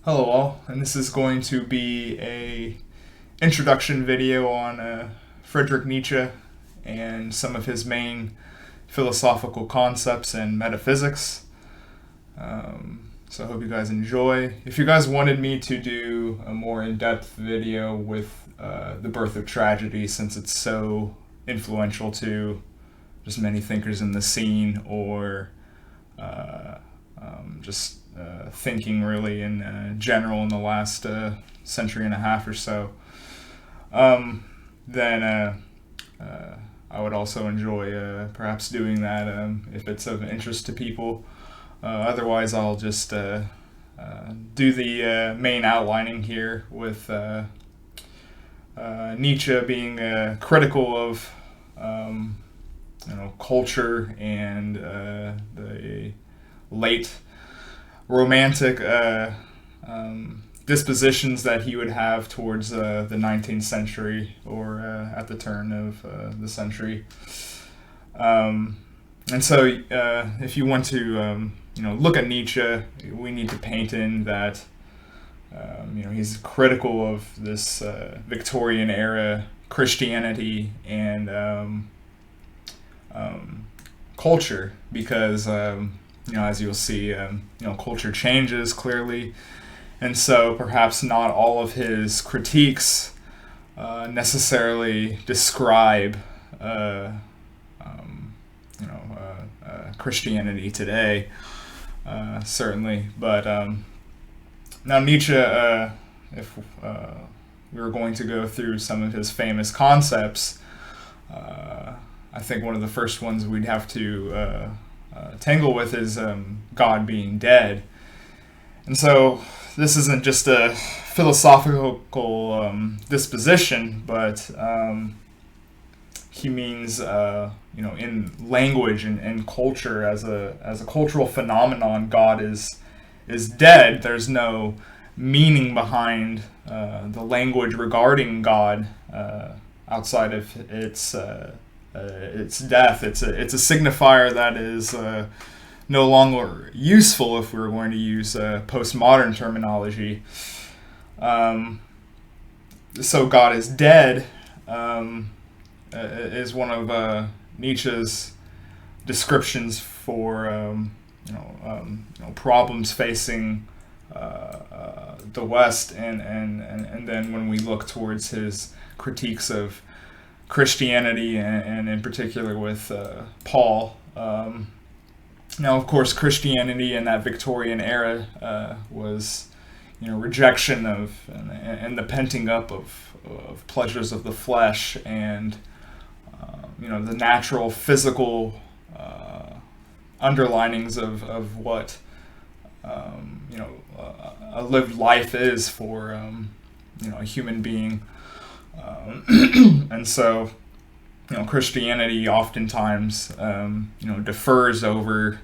Hello all, and this is going to be a introduction video on Friedrich Nietzsche and some of his main philosophical concepts and metaphysics. So I hope you guys enjoy. If you guys wanted me to do a more in-depth video with the birth of tragedy, since it's so influential to just many thinkers in the scene, or just thinking really in general in the last century and a half or so, then I would also enjoy perhaps doing that if it's of interest to people. Otherwise, I'll just do the main outlining here with Nietzsche being critical of culture and the late romantic dispositions that he would have towards the 19th century, or at the turn of the century. And so if you want to look at Nietzsche, we need to paint in that he's critical of this Victorian era Christianity and culture, because as you'll see, culture changes clearly, and so perhaps not all of his critiques necessarily describe Christianity today, certainly. But now Nietzsche, if we were going to go through some of his famous concepts, I think one of the first ones we'd have to tangle with is God being dead. And so this isn't just a philosophical disposition, but he means in language and culture, as a cultural phenomenon, God is dead. There's no meaning behind the language regarding God outside of its death. It's a signifier that is no longer useful if we were going to use postmodern terminology. So God is dead is one of Nietzsche's descriptions for problems facing the West, and then when we look towards his critiques of Christianity, and in particular with Paul. Now, of course, Christianity in that Victorian era was, rejection of and the penting up of pleasures of the flesh, and the natural physical underlinings of what a lived life is for a human being. And so, Christianity oftentimes, defers over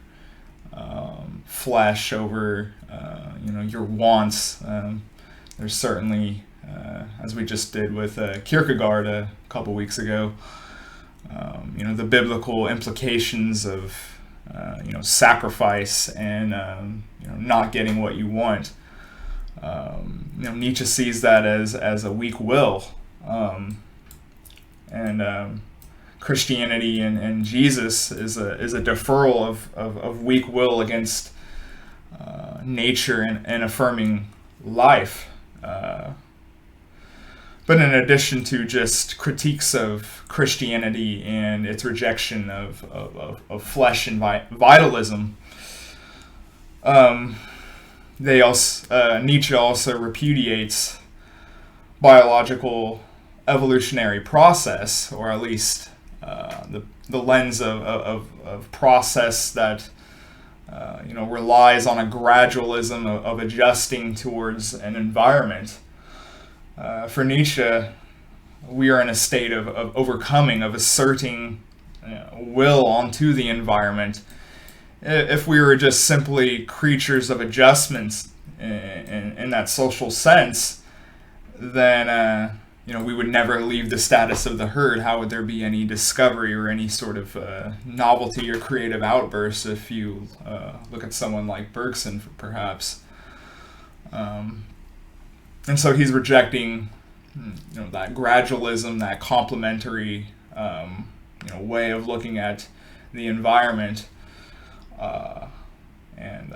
flesh, over, your wants. There's certainly, as we just did with Kierkegaard a couple weeks ago, the biblical implications of, sacrifice and, not getting what you want. Nietzsche sees that as a weak will. And Christianity and Jesus is a deferral of weak will against nature and affirming life. But in addition to just critiques of Christianity and its rejection of flesh and vitalism, Nietzsche also repudiates biological evolutionary process, or at least the lens of process that relies on a gradualism of adjusting towards an environment. For Nietzsche, we are in a state of overcoming, of asserting will onto the environment. If we were just simply creatures of adjustments in that social sense, then we would never leave the status of the herd. How would there be any discovery or any sort of novelty or creative outbursts if you look at someone like Bergson, perhaps? And so he's rejecting, that gradualism, that complementary, way of looking at the environment, and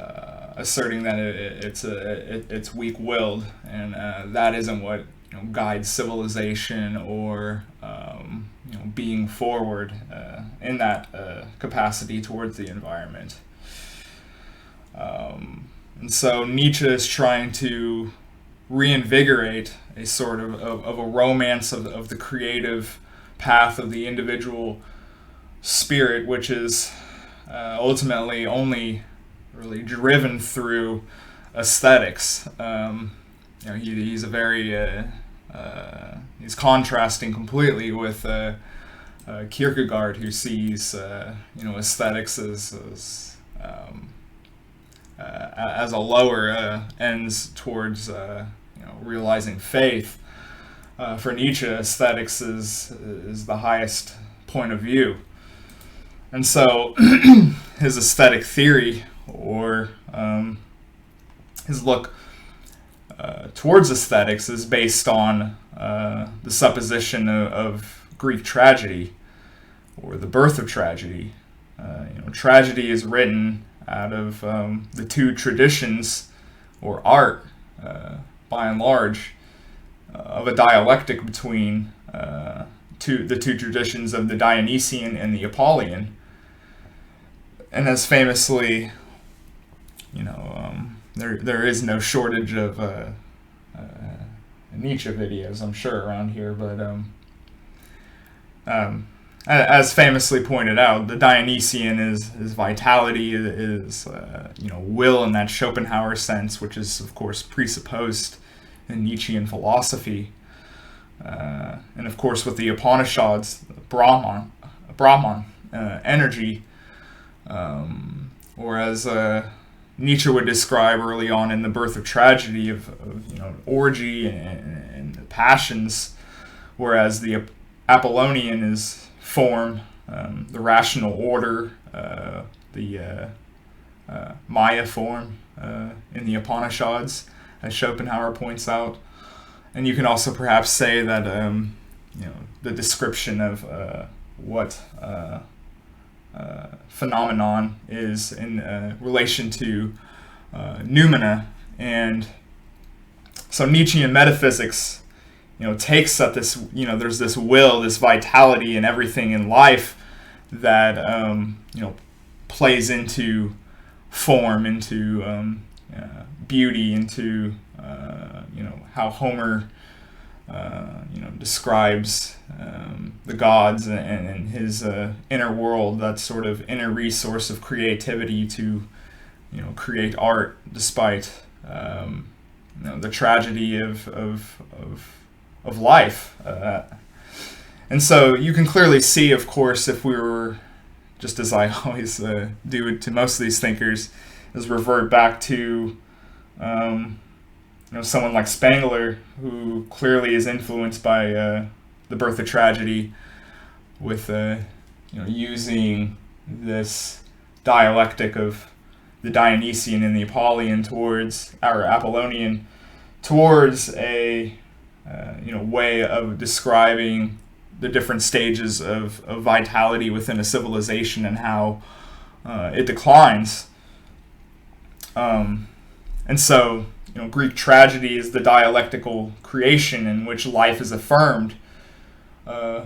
asserting that it's weak-willed, and that isn't what guides civilization or being forward in that capacity towards the environment. And so Nietzsche is trying to reinvigorate a sort of a romance of the creative path of the individual spirit, which is ultimately only really driven through aesthetics. He's a very he's contrasting completely with Kierkegaard, who sees aesthetics as a lower ends towards realizing faith. For Nietzsche, aesthetics is the highest point of view, and so his aesthetic theory, or his look towards aesthetics, is based on the supposition of Greek tragedy, or the birth of tragedy. Tragedy is written out of the two traditions, or art, by and large, of a dialectic between the two traditions of the Dionysian and the Apollonian. And as famously, there is no shortage of Nietzsche videos, I'm sure, around here, but as famously pointed out, the Dionysian is vitality, is will in that Schopenhauer sense, which is of course presupposed in Nietzschean philosophy, and of course with the Upanishads, Brahman energy, or as Nietzsche would describe early on in The Birth of Tragedy, of orgy and passions, whereas the Apollonian is form, the rational order, the Maya form in the Upanishads, as Schopenhauer points out. And you can also perhaps say that the description of what phenomenon is in relation to noumena. And so Nietzsche and metaphysics takes that this, there's this will, this vitality in everything in life that, plays into form, into beauty, into, how Homer, describes the gods and his inner world, that sort of inner resource of creativity to, create art despite, the tragedy of life. And so you can clearly see, of course, if we were, just as I always do to most of these thinkers, is revert back to someone like Spengler, who clearly is influenced by The Birth of Tragedy, with using this dialectic of the Dionysian and the Apollonian Apollonian towards a way of describing the different stages of vitality within a civilization and how it declines. And so, Greek tragedy is the dialectical creation in which life is affirmed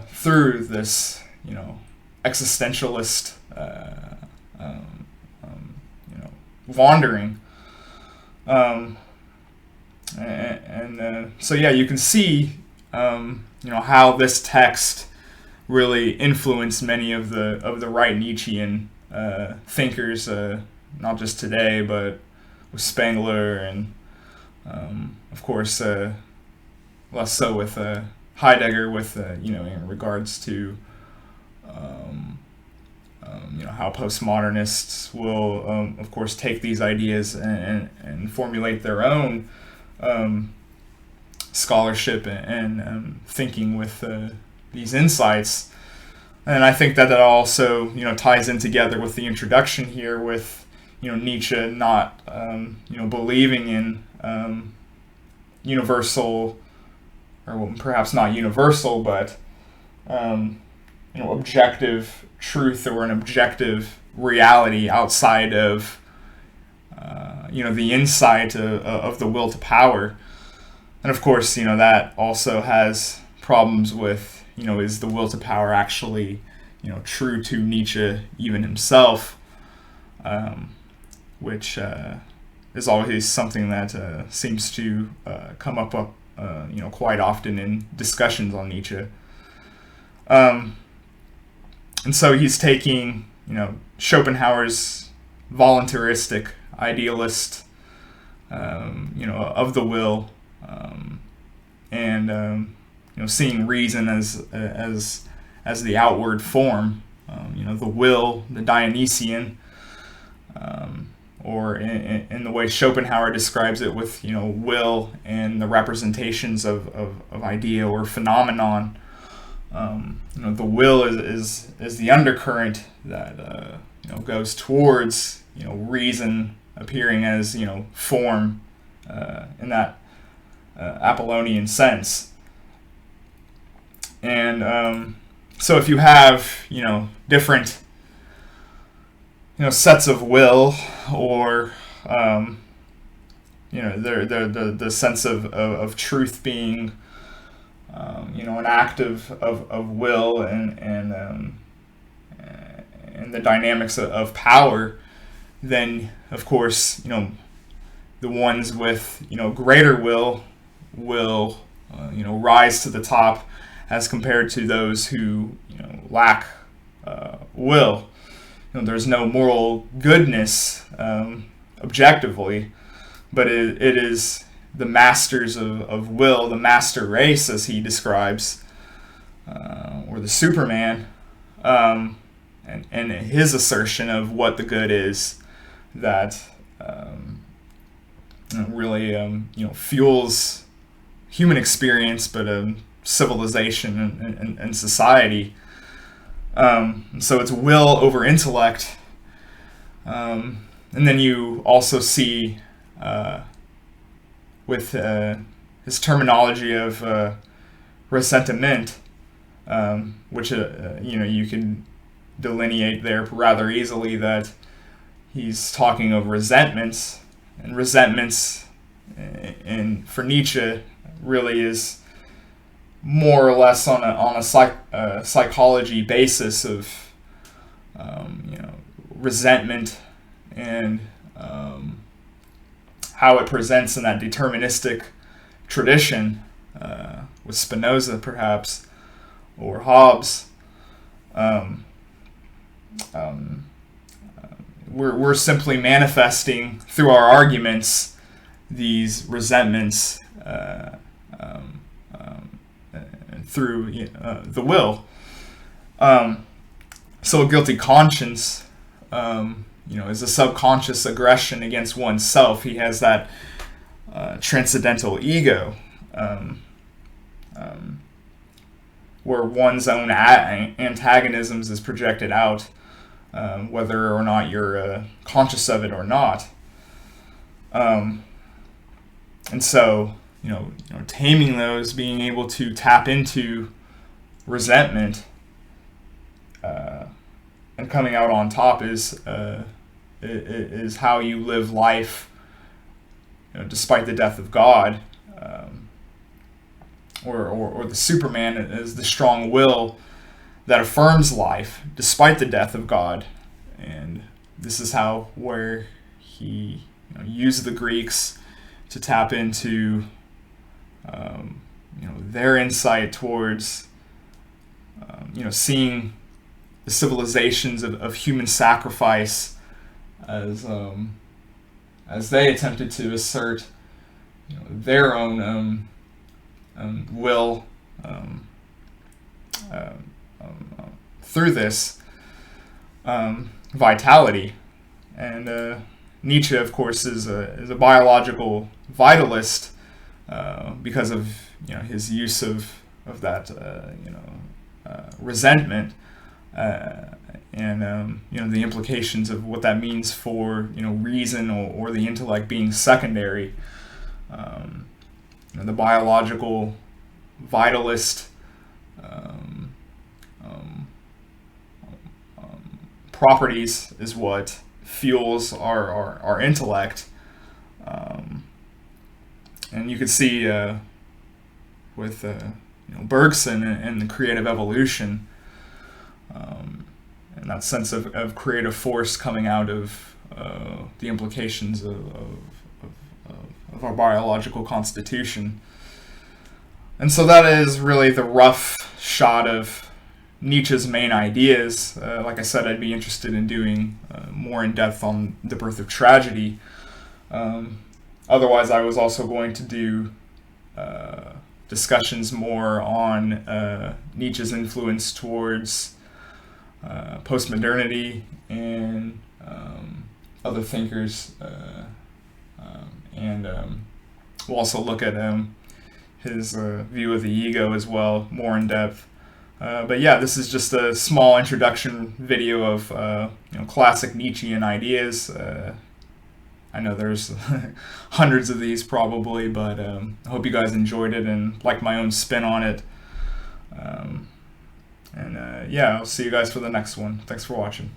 through this, existentialist, wandering. So you can see, how this text really influenced many of the right Nietzschean thinkers, not just today, but with Spengler and, of course, less so with Heidegger, with in regards to how postmodernists will, of course, take these ideas and formulate their own scholarship and thinking with these insights. And I think that also ties in together with the introduction here, with Nietzsche not believing in universal, or perhaps not universal, but objective truth or an objective reality outside of the insight of the will to power. And of course, that also has problems with, is the will to power actually, true to Nietzsche even himself, which is always something that seems to come up quite often in discussions on Nietzsche. And so he's taking, Schopenhauer's voluntaristic idealist, of the will, and seeing reason as the outward form, the will, the Dionysian, or in the way Schopenhauer describes it, with will and the representations of idea or phenomenon. The will is the undercurrent that goes towards reason appearing as form in that Apollonian sense. And so if you have different sets of will, or the sense of truth being an act of will, and the dynamics of power, then of course the ones with greater will rise to the top, as compared to those who lack will. There's no moral goodness objectively, but it is the masters of will, the master race, as he describes, or the Superman, and his assertion of what the good is, that really fuels human experience, but civilization and society. So it's will over intellect. And then you also see, with his terminology of resentment, which you can delineate there rather easily, that he's talking of resentments, and resentments, and for Nietzsche, really is more or less on a psychology basis of resentment, and how it presents in that deterministic tradition, with Spinoza perhaps, or Hobbes. We're simply manifesting through our arguments these resentments through the will. So a guilty conscience, is a subconscious aggression against oneself. He has that transcendental ego, where one's own antagonisms is projected out, whether or not you're conscious of it or not. And so, taming those, being able to tap into resentment, and coming out on top is how you live life, despite the death of God, or the Superman is the strong will that affirms life despite the death of God. And this is where he used the Greeks to tap into their insight towards seeing the civilizations of human sacrifice as they attempted to assert their own will through this vitality. And Nietzsche, of course, is a biological vitalist, because of his use of that resentment, and the implications of what that means for reason or the intellect being secondary. The biological vitalist properties is what fuels our intellect. And you could see with Bergson and the creative evolution, and that sense of creative force coming out of the implications of our biological constitution. And so that is really the rough shot of Nietzsche's main ideas. Like I said, I'd be interested in doing more in depth on the birth of tragedy. Otherwise, I was also going to do discussions more on Nietzsche's influence towards postmodernity and other thinkers, and we'll also look at his view of the ego as well, more in depth. But yeah, this is just a small introduction video of classic Nietzschean ideas. I know there's hundreds of these probably, but I hope you guys enjoyed it and liked my own spin on it. Yeah, I'll see you guys for the next one. Thanks for watching.